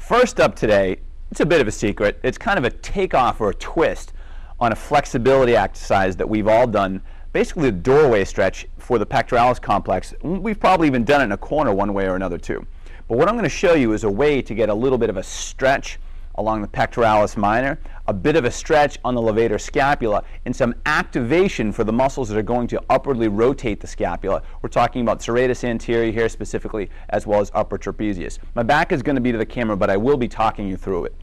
First up today, it's a bit of a secret. It's kind of a takeoff or a twist on a flexibility exercise that we've all done, basically a doorway stretch for the pectoralis complex. We've probably even done it in a corner one way or another too. But what I'm going to show you is a way to get a little bit of a stretch along the pectoralis minor, a bit of a stretch on the levator scapula, and some activation for the muscles that are going to upwardly rotate the scapula. We're talking about serratus anterior here specifically, as well as upper trapezius. My back is going to be to the camera, but I will be talking you through it.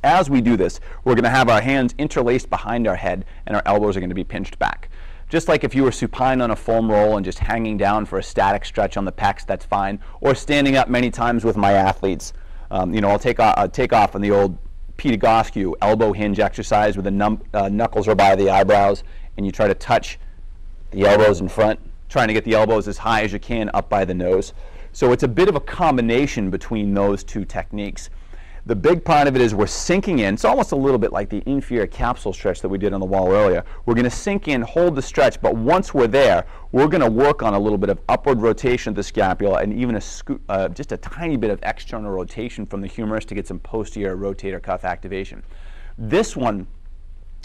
As we do this, we're going to have our hands interlaced behind our head, and our elbows are going to be pinched back. Just like if you were supine on a foam roll and just hanging down for a static stretch on the pecs, that's fine. Or standing up many times with my athletes. I'll take off on the old Pete Goskew elbow hinge exercise where the knuckles are by the eyebrows, and you try to touch the elbows in front, trying to get the elbows as high as you can up by the nose. So it's a bit of a combination between those two techniques. The big part of it is we're sinking in. It's almost a little bit like the inferior capsule stretch that we did on the wall earlier. We're going to sink in, hold the stretch, but once we're there, we're going to work on a little bit of upward rotation of the scapula and even just a tiny bit of external rotation from the humerus to get some posterior rotator cuff activation. This one,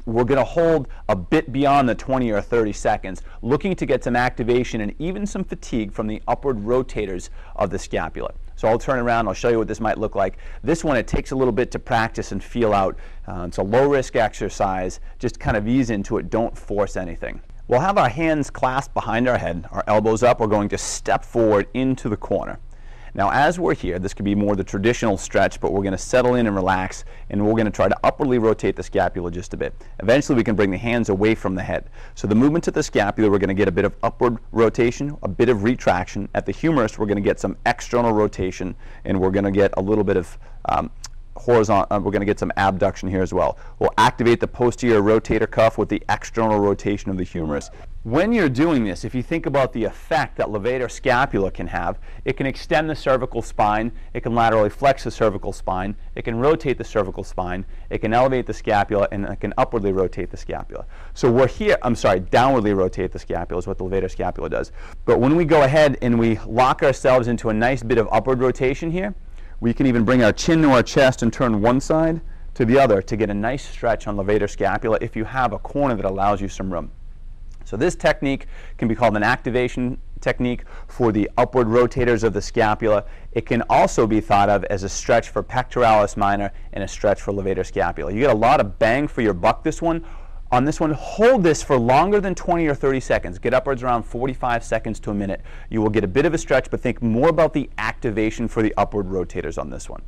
we're going to hold a bit beyond the 20 or 30 seconds, looking to get some activation and even some fatigue from the upward rotators of the scapula. So I'll turn around, I'll show you what this might look like. This one, it takes a little bit to practice and feel out. It's a low-risk exercise. Just kind of ease into it. Don't force anything. We'll have our hands clasped behind our head, our elbows up. We're going to step forward into the corner. Now, as we're here, this could be more the traditional stretch, but we're going to settle in and relax, and we're going to try to upwardly rotate the scapula just a bit. Eventually, we can bring the hands away from the head. So the movement to the scapula, we're going to get a bit of upward rotation, a bit of retraction. At the humerus, we're going to get some external rotation, and we're going to get a little bit of horizontal, we're going to get some abduction here as well. We'll activate the posterior rotator cuff with the external rotation of the humerus. When you're doing this, if you think about the effect that levator scapula can have, it can extend the cervical spine, it can laterally flex the cervical spine, it can rotate the cervical spine, it can elevate the scapula, and it can upwardly rotate the scapula. So we're here, downwardly rotate the scapula is what the levator scapula does. But when we go ahead and we lock ourselves into a nice bit of upward rotation here, we can even bring our chin to our chest and turn one side to the other to get a nice stretch on levator scapula if you have a corner that allows you some room. So this technique can be called an activation technique for the upward rotators of the scapula. It can also be thought of as a stretch for pectoralis minor and a stretch for levator scapula. You get a lot of bang for your buck on this one. Hold this for longer than 20 or 30 seconds. Get upwards around 45 seconds to a minute. You will get a bit of a stretch, but think more about the activation for the upward rotators on this one.